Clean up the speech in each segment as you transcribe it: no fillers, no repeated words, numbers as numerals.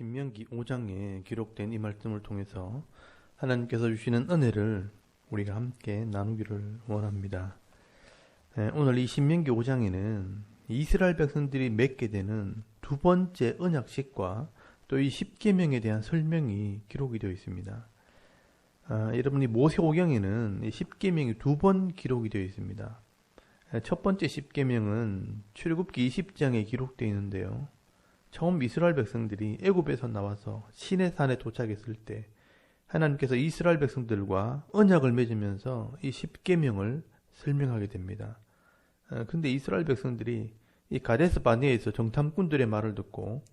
신명기 5장에 기록된 이 말씀을 통해서 하나님께서 주시는 은혜를 우리가 함께 나누기를 원합니다. 오늘 이 신명기 5장에는 이스라엘 백성들이 맺게 되는 두 번째 언약식과 또 이 십계명에 대한 설명이 기록이 되어 있습니다. 여러분이 모세오경에는 이 십계명이 두 번 기록이 되어 있습니다. 첫 번째 십계명은 출애굽기 20장에 기록되어 있는데요. 처음 이스라엘 백성들이 애굽에서 나와서 시내산에 도착했을 때 하나님께서 이스라엘 백성들과 언약을 맺으면서 이 십계명을 설명하게 됩니다. 근데 이스라엘 백성들이 이 가데스 바네에서 정탐꾼들의 말을 듣고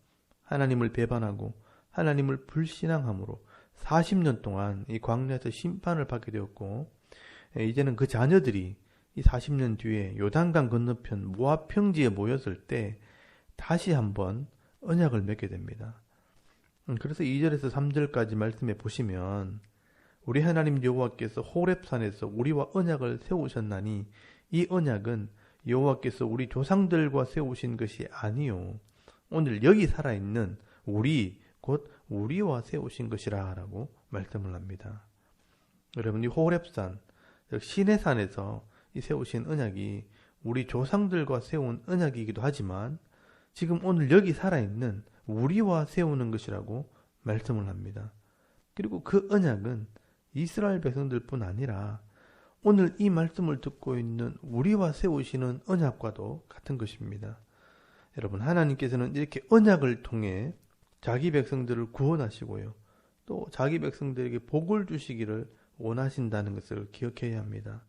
하나님을 배반하고 하나님을 불신앙함으로 40년 동안 이 광야에서 심판을 받게 되었고, 이제는 그 자녀들이 이 40년 뒤에 요단강 건너편 모압 평지에 모였을 때 다시 한번 언약을 맺게 됩니다. 그래서 2절에서 3절까지 말씀해 보시면 우리 하나님 여호와께서 호렙산에서 우리와 언약을 세우셨나니 이 언약은 여호와께서 우리 조상들과 세우신 것이 아니요 오늘 여기 살아있는 우리 곧 우리와 세우신 것이라 라고 말씀을 합니다. 여러분, 이 호렙산 즉 시내산에서 이 세우신 언약이 우리 조상들과 세운 언약이기도 하지만 지금 오늘 여기 살아있는 우리와 세우는 것이라고 말씀을 합니다. 그리고 그 언약은 이스라엘 백성들뿐 아니라 오늘 이 말씀을 듣고 있는 우리와 세우시는 언약과도 같은 것입니다. 여러분, 하나님께서는 이렇게 언약을 통해 자기 백성들을 구원하시고요. 또 자기 백성들에게 복을 주시기를 원하신다는 것을 기억해야 합니다.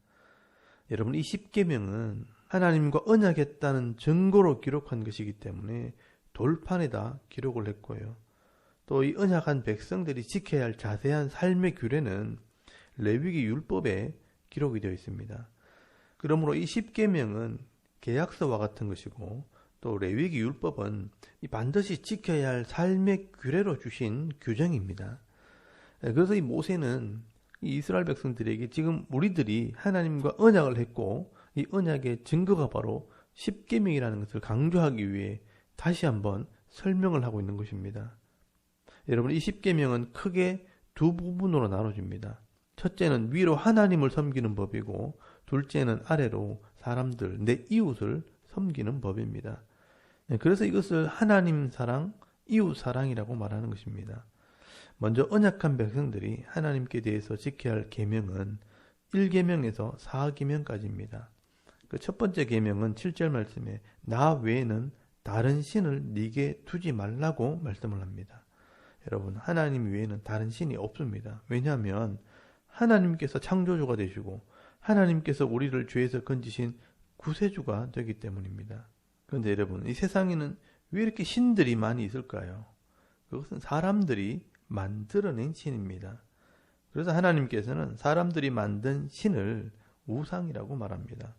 여러분, 이 십계명은 하나님과 언약했다는 증거로 기록한 것이기 때문에 돌판에다 기록을 했고요. 또 이 언약한 백성들이 지켜야 할 자세한 삶의 규례는 레위기 율법에 기록이 되어 있습니다. 그러므로 이 십계명은 계약서와 같은 것이고 또 레위기 율법은 반드시 지켜야 할 삶의 규례로 주신 규정입니다. 그래서 이 모세는 이 이스라엘 백성들에게 지금 우리들이 하나님과 언약을 했고 이 언약의 증거가 바로 십계명이라는 것을 강조하기 위해 다시 한번 설명을 하고 있는 것입니다. 여러분, 이 십계명은 크게 두 부분으로 나눠집니다. 첫째는 위로 하나님을 섬기는 법이고 둘째는 아래로 사람들, 내 이웃을 섬기는 법입니다. 그래서 이것을 하나님 사랑, 이웃 사랑이라고 말하는 것입니다. 먼저 언약한 백성들이 하나님께 대해서 지켜야 할 계명은 1계명에서 4계명까지입니다. 그 첫 번째 계명은 7절 말씀에 나 외에는 다른 신을 네게 두지 말라고 말씀을 합니다. 여러분, 하나님 외에는 다른 신이 없습니다. 왜냐하면 하나님께서 창조주가 되시고 하나님께서 우리를 죄에서 건지신 구세주가 되기 때문입니다. 그런데 여러분, 이 세상에는 왜 이렇게 신들이 많이 있을까요? 그것은 사람들이 만들어낸 신입니다. 그래서 하나님께서는 사람들이 만든 신을 우상이라고 말합니다.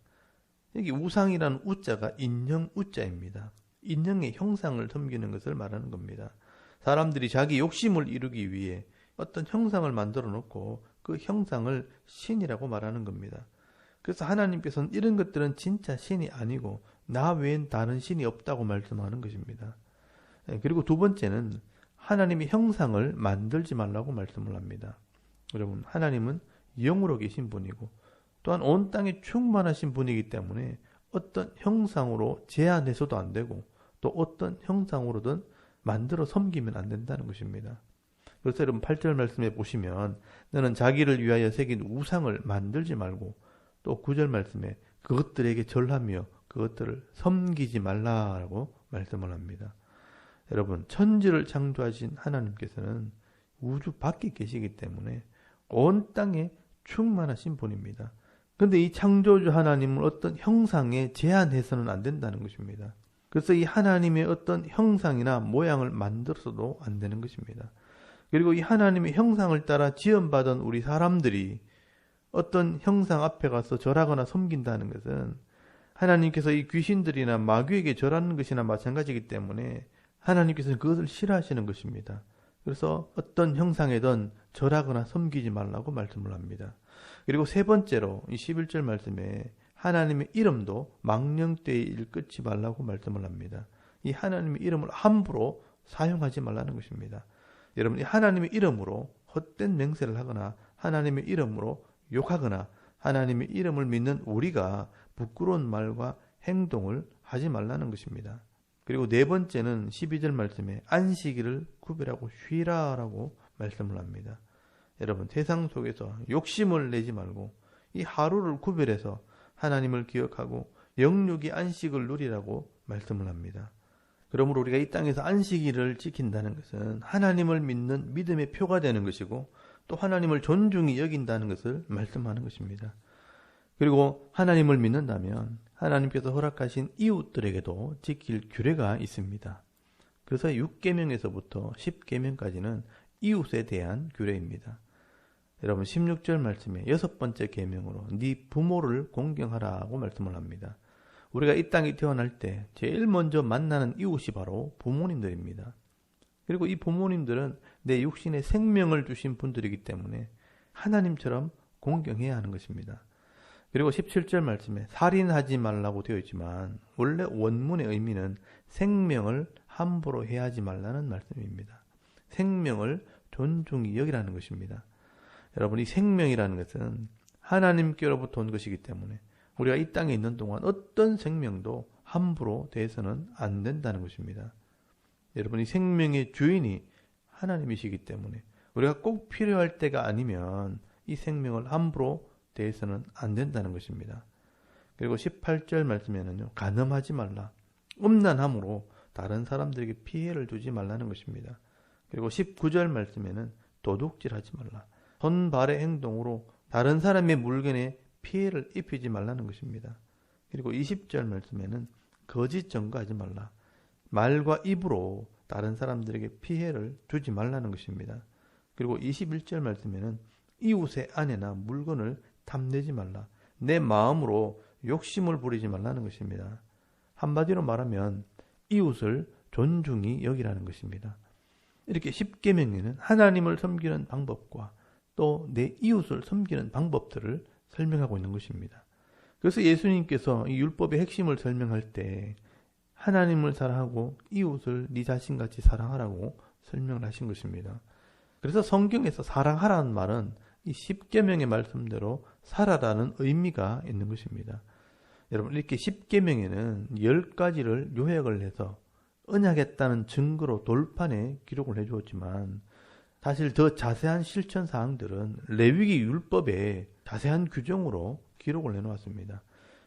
여기 우상이라는 우자가 인형 우자입니다. 인형의 형상을 섬기는 것을 말하는 겁니다. 사람들이 자기 욕심을 이루기 위해 어떤 형상을 만들어 놓고 그 형상을 신이라고 말하는 겁니다. 그래서 하나님께서는 이런 것들은 진짜 신이 아니고 나 외엔 다른 신이 없다고 말씀하는 것입니다. 그리고 두 번째는 하나님의 형상을 만들지 말라고 말씀을 합니다. 여러분, 하나님은 영으로 계신 분이고 또한 온 땅에 충만하신 분이기 때문에 어떤 형상으로 제한해서도 안 되고 또 어떤 형상으로든 만들어 섬기면 안 된다는 것입니다. 그래서 여러분 8절 말씀에 보시면 너는 자기를 위하여 새긴 우상을 만들지 말고 또 9절 말씀에 그것들에게 절하며 그것들을 섬기지 말라라고 말씀을 합니다. 여러분, 천지를 창조하신 하나님께서는 우주 밖에 계시기 때문에 온 땅에 충만하신 분입니다. 그런데 이 창조주 하나님을 어떤 형상에 제한해서는 안 된다는 것입니다. 그래서 이 하나님의 어떤 형상이나 모양을 만들어서도 안 되는 것입니다. 그리고 이 하나님의 형상을 따라 지음받은 우리 사람들이 어떤 형상 앞에 가서 절하거나 섬긴다는 것은 하나님께서 이 귀신들이나 마귀에게 절하는 것이나 마찬가지이기 때문에 하나님께서는 그것을 싫어하시는 것입니다. 그래서 어떤 형상에든 절하거나 섬기지 말라고 말씀을 합니다. 그리고 세 번째로 이 11절 말씀에 하나님의 이름도 망령되이 일컫지 말라고 말씀을 합니다. 이 하나님의 이름을 함부로 사용하지 말라는 것입니다. 여러분이 하나님의 이름으로 헛된 맹세를 하거나 하나님의 이름으로 욕하거나 하나님의 이름을 믿는 우리가 부끄러운 말과 행동을 하지 말라는 것입니다. 그리고 네 번째는 12절 말씀에 안식일을 구별하고 쉬라라고 말씀을 합니다. 여러분, 세상 속에서 욕심을 내지 말고 이 하루를 구별해서 하나님을 기억하고 영육의 안식을 누리라고 말씀을 합니다. 그러므로 우리가 이 땅에서 안식일을 지킨다는 것은 하나님을 믿는 믿음의 표가 되는 것이고 또 하나님을 존중히 여긴다는 것을 말씀하는 것입니다. 그리고 하나님을 믿는다면 하나님께서 허락하신 이웃들에게도 지킬 규례가 있습니다. 그래서 6계명에서부터 10계명까지는 이웃에 대한 규례입니다. 여러분 16절 말씀에 여섯 번째 계명으로 네 부모를 공경하라고 말씀을 합니다. 우리가 이 땅에 태어날 때 제일 먼저 만나는 이웃이 바로 부모님들입니다. 그리고 이 부모님들은 내 육신에 생명을 주신 분들이기 때문에 하나님처럼 공경해야 하는 것입니다. 그리고 17절 말씀에 살인하지 말라고 되어 있지만 원래 원문의 의미는 생명을 함부로 해하지 말라는 말씀입니다. 생명을 존중히 여기라는 것입니다. 여러분, 이 생명이라는 것은 하나님께로부터 온 것이기 때문에 우리가 이 땅에 있는 동안 어떤 생명도 함부로 대해서는 안 된다는 것입니다. 여러분, 이 생명의 주인이 하나님이시기 때문에 우리가 꼭 필요할 때가 아니면 이 생명을 함부로 대해서는 안 된다는 것입니다. 그리고 18절 말씀에는요, 간음하지 말라. 음란함으로 다른 사람들에게 피해를 주지 말라는 것입니다. 그리고 19절 말씀에는 도둑질하지 말라. 손발의 행동으로 다른 사람의 물건에 피해를 입히지 말라는 것입니다. 그리고 20절 말씀에는 거짓 증거하지 말라. 말과 입으로 다른 사람들에게 피해를 주지 말라는 것입니다. 그리고 21절 말씀에는 이웃의 아내나 물건을 탐내지 말라. 내 마음으로 욕심을 부리지 말라는 것입니다. 한마디로 말하면 이웃을 존중히 여기라는 것입니다. 이렇게 10계명에는 하나님을 섬기는 방법과 또 내 이웃을 섬기는 방법들을 설명하고 있는 것입니다. 그래서 예수님께서 이 율법의 핵심을 설명할 때 하나님을 사랑하고 이웃을 네 자신같이 사랑하라고 설명을 하신 것입니다. 그래서 성경에서 사랑하라는 말은 이 10계명의 말씀대로 살아라는 의미가 있는 것입니다. 여러분, 이렇게 10계명에는 10가지를 요약을 해서 언약했다는 증거로 돌판에 기록을 해주었지만 사실 더 자세한 실천 사항들은 레위기 율법에 자세한 규정으로 기록을 해놓았습니다.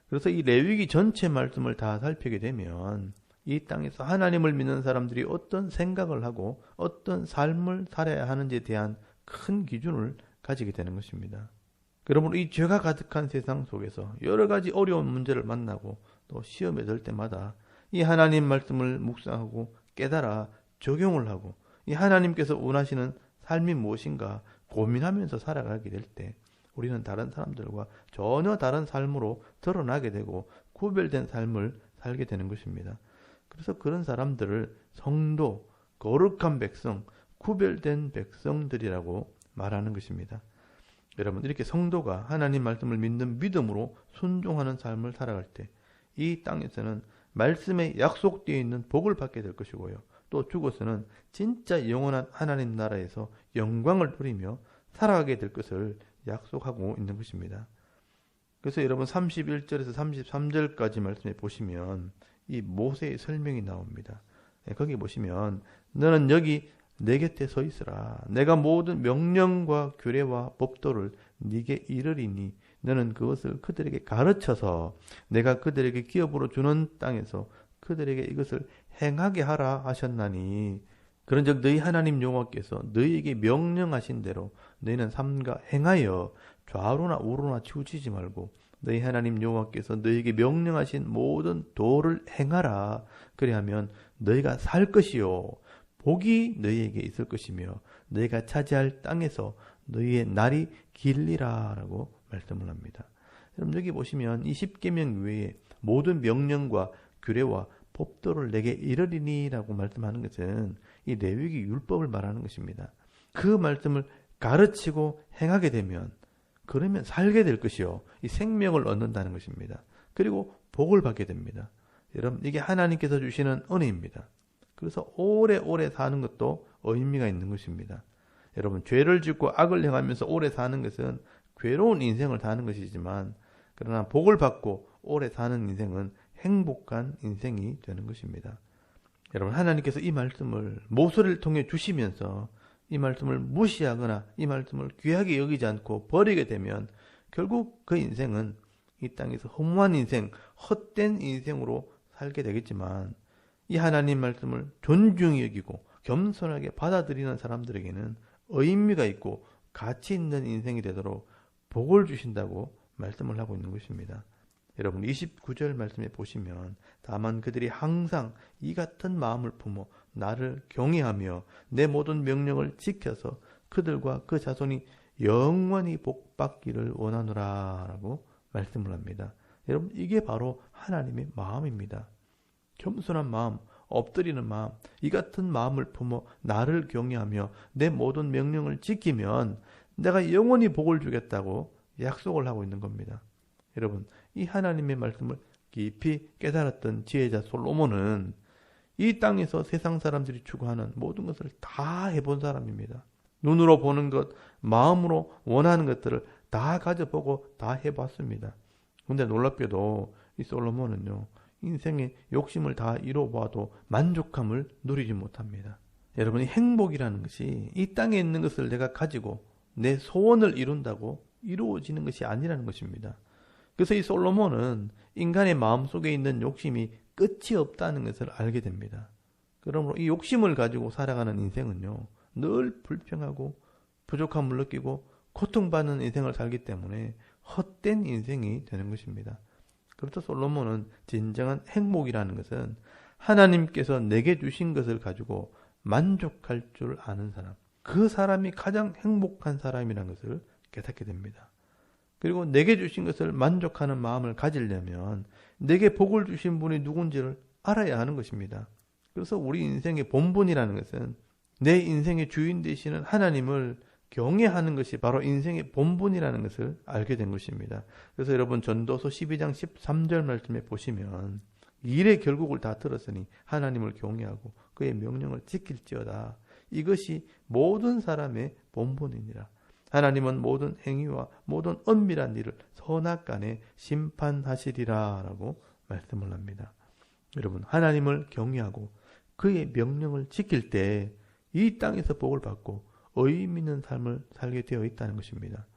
그래서 이 레위기 전체 말씀을 다 살피게 되면 이 땅에서 하나님을 믿는 사람들이 어떤 생각을 하고 어떤 삶을 살아야 하는지에 대한 큰 기준을 가지게 되는 것입니다. 여러분, 이 죄가 가득한 세상 속에서 여러 가지 어려운 문제를 만나고 또 시험에 들 때마다 이 하나님 말씀을 묵상하고 깨달아 적용을 하고 이 하나님께서 원하시는 삶이 무엇인가 고민하면서 살아가게 될 때 우리는 다른 사람들과 전혀 다른 삶으로 드러나게 되고 구별된 삶을 살게 되는 것입니다. 그래서 그런 사람들을 성도, 거룩한 백성, 구별된 백성들이라고 말하는 것입니다. 여러분, 이렇게 성도가 하나님 말씀을 믿는 믿음으로 순종하는 삶을 살아갈 때 이 땅에서는 말씀에 약속되어 있는 복을 받게 될 것이고요. 또 죽어서는 진짜 영원한 하나님 나라에서 영광을 누리며 살아가게 될 것을 약속하고 있는 것입니다. 그래서 여러분 31절에서 33절까지 말씀에 보시면 이 모세의 설명이 나옵니다. 거기 보시면 너는 여기 내 곁에 서 있으라. 내가 모든 명령과 규례와 법도를 네게 이르리니 너는 그것을 그들에게 가르쳐서 내가 그들에게 기업으로 주는 땅에서 그들에게 이것을 행하게 하라 하셨나니 그런즉 너희 하나님 여호와께서 너희에게 명령하신 대로 너희는 삼가 행하여 좌로나 우로나 치우치지 말고 너희 하나님 여호와께서 너희에게 명령하신 모든 도를 행하라. 그리하면 너희가 살 것이요 복이 너희에게 있을 것이며 너희가 차지할 땅에서 너희의 날이 길리라 라고 말씀을 합니다. 여러분, 여기 보시면 이 10계명 외에 모든 명령과 규례와 법도를 내게 이르리니 라고 말씀하는 것은 이 레위기 율법을 말하는 것입니다. 그 말씀을 가르치고 행하게 되면 그러면 살게 될 것이요 이 생명을 얻는다는 것입니다. 그리고 복을 받게 됩니다. 여러분, 이게 하나님께서 주시는 은혜입니다. 그래서 오래오래 사는 것도 의미가 있는 것입니다. 여러분, 죄를 짓고 악을 행하면서 오래 사는 것은 괴로운 인생을 사는 것이지만, 그러나 복을 받고 오래 사는 인생은 행복한 인생이 되는 것입니다. 여러분, 하나님께서 이 말씀을 모세를 통해 주시면서 이 말씀을 무시하거나 이 말씀을 귀하게 여기지 않고 버리게 되면 결국 그 인생은 이 땅에서 허무한 인생, 헛된 인생으로 살게 되겠지만, 이 하나님 말씀을 존중히 여기고 겸손하게 받아들이는 사람들에게는 의미가 있고 가치 있는 인생이 되도록 복을 주신다고 말씀을 하고 있는 것입니다. 여러분, 29절 말씀에 보시면, 다만 그들이 항상 이 같은 마음을 품어 나를 경외하며 내 모든 명령을 지켜서 그들과 그 자손이 영원히 복받기를 원하노라 라고 말씀을 합니다. 여러분, 이게 바로 하나님의 마음입니다. 겸손한 마음, 엎드리는 마음, 이 같은 마음을 품어 나를 경외하며 내 모든 명령을 지키면 내가 영원히 복을 주겠다고 약속을 하고 있는 겁니다. 여러분, 이 하나님의 말씀을 깊이 깨달았던 지혜자 솔로몬은 이 땅에서 세상 사람들이 추구하는 모든 것을 다 해본 사람입니다. 눈으로 보는 것, 마음으로 원하는 것들을 다 가져보고 다 해봤습니다. 근데 놀랍게도 이 솔로몬은요, 인생의 욕심을 다 이뤄봐도 만족함을 누리지 못합니다. 여러분이 행복이라는 것이 이 땅에 있는 것을 내가 가지고 내 소원을 이룬다고 이루어지는 것이 아니라는 것입니다. 그래서 이 솔로몬은 인간의 마음속에 있는 욕심이 끝이 없다는 것을 알게 됩니다. 그러므로 이 욕심을 가지고 살아가는 인생은요, 늘 불평하고 부족함을 느끼고 고통받는 인생을 살기 때문에 헛된 인생이 되는 것입니다. 그래서 솔로몬은 진정한 행복이라는 것은 하나님께서 내게 주신 것을 가지고 만족할 줄 아는 사람, 그 사람이 가장 행복한 사람이라는 것을 깨닫게 됩니다. 그리고 내게 주신 것을 만족하는 마음을 가지려면 내게 복을 주신 분이 누군지를 알아야 하는 것입니다. 그래서 우리 인생의 본분이라는 것은 내 인생의 주인 되시는 하나님을 경외하는 것이 바로 인생의 본분이라는 것을 알게 된 것입니다. 그래서 여러분, 전도서 12장 13절 말씀에 보시면, 일의 결국을 다 들었으니 하나님을 경외하고 그의 명령을 지킬지어다. 이것이 모든 사람의 본분이니라. 하나님은 모든 행위와 모든 은밀한 일을 선악간에 심판하시리라 라고 말씀을 합니다. 여러분, 하나님을 경외하고 그의 명령을 지킬 때 이 땅에서 복을 받고 의미 있는 삶을 살게 되어 있다는 것입니다.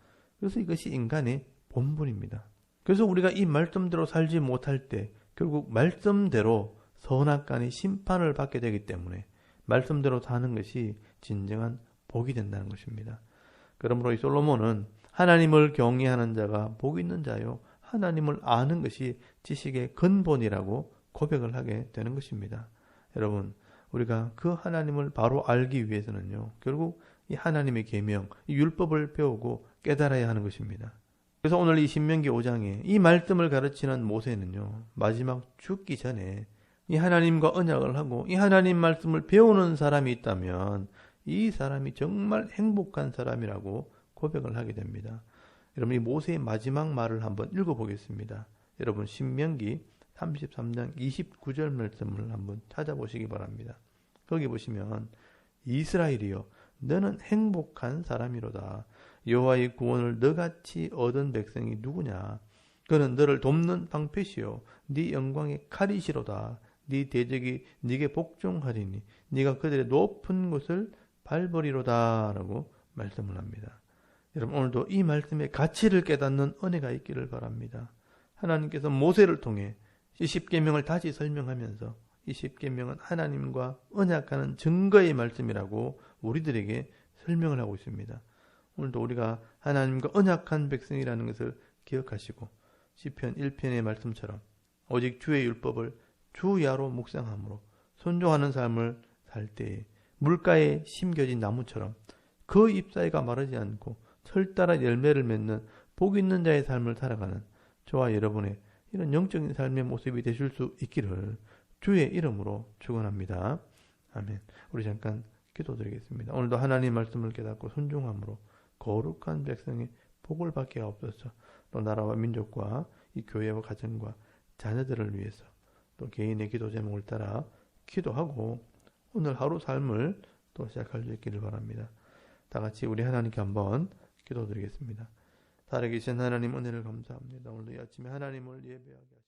그래서 이것이 인간의 본분입니다. 그래서 우리가 이 말씀대로 살지 못할 때 결국 말씀대로 선악간의 심판을 받게 되기 때문에 말씀대로 사는 것이 진정한 복이 된다는 것입니다. 그러므로 이 솔로몬은 하나님을 경외하는 자가 복 있는 자요, 하나님을 아는 것이 지식의 근본이라고 고백을 하게 되는 것입니다. 여러분, 우리가 그 하나님을 바로 알기 위해서는요, 결국 이 하나님의 계명, 이 율법을 배우고 깨달아야 하는 것입니다. 그래서 오늘 이 신명기 5장에 이 말씀을 가르치는 모세는요, 마지막 죽기 전에 이 하나님과 언약을 하고 이 하나님 말씀을 배우는 사람이 있다면 이 사람이 정말 행복한 사람이라고 고백을 하게 됩니다. 여러분, 이 모세의 마지막 말을 한번 읽어보겠습니다. 여러분, 신명기 33장 29절 말씀을 한번 찾아보시기 바랍니다. 거기 보시면, 이스라엘이여, 너는 행복한 사람이로다. 여호와의 구원을 너같이 얻은 백성이 누구냐? 그는 너를 돕는 방패시요 네 영광의 칼이시로다. 네 대적이 네게 복종하리니 네가 그들의 높은 곳을 밟으리로다 라고 말씀을 합니다. 여러분, 오늘도 이 말씀의 가치를 깨닫는 은혜가 있기를 바랍니다. 하나님께서 모세를 통해 이 10계명을 다시 설명하면서 이 10계명은 하나님과 언약하는 증거의 말씀이라고 우리들에게 설명을 하고 있습니다. 오늘도 우리가 하나님과 언약한 백성이라는 것을 기억하시고 시편 1편의 말씀처럼 오직 주의 율법을 주야로 묵상함으로 순종하는 삶을 살 때에 물가에 심겨진 나무처럼 그 잎사이가 마르지 않고 철따라 열매를 맺는 복 있는 자의 삶을 살아가는 저와 여러분의 이런 영적인 삶의 모습이 되실 수 있기를 주의 이름으로 축원합니다. 아멘. 우리 잠깐 기도드리겠습니다. 오늘도 하나님 말씀을 깨닫고 순종함으로 거룩한 백성의 복을 받게 하옵소서. 또 나라와 민족과 이 교회와 가정과 자녀들을 위해서 또 개인의 기도 제목을 따라 기도하고 오늘 하루 삶을 또 시작할 수 있기를 바랍니다. 다 같이 우리 하나님께 한번 기도드리겠습니다. 살아계신 하나님 은혜를 감사합니다. 오늘도 이 아침에 하나님을 예배하게 하시고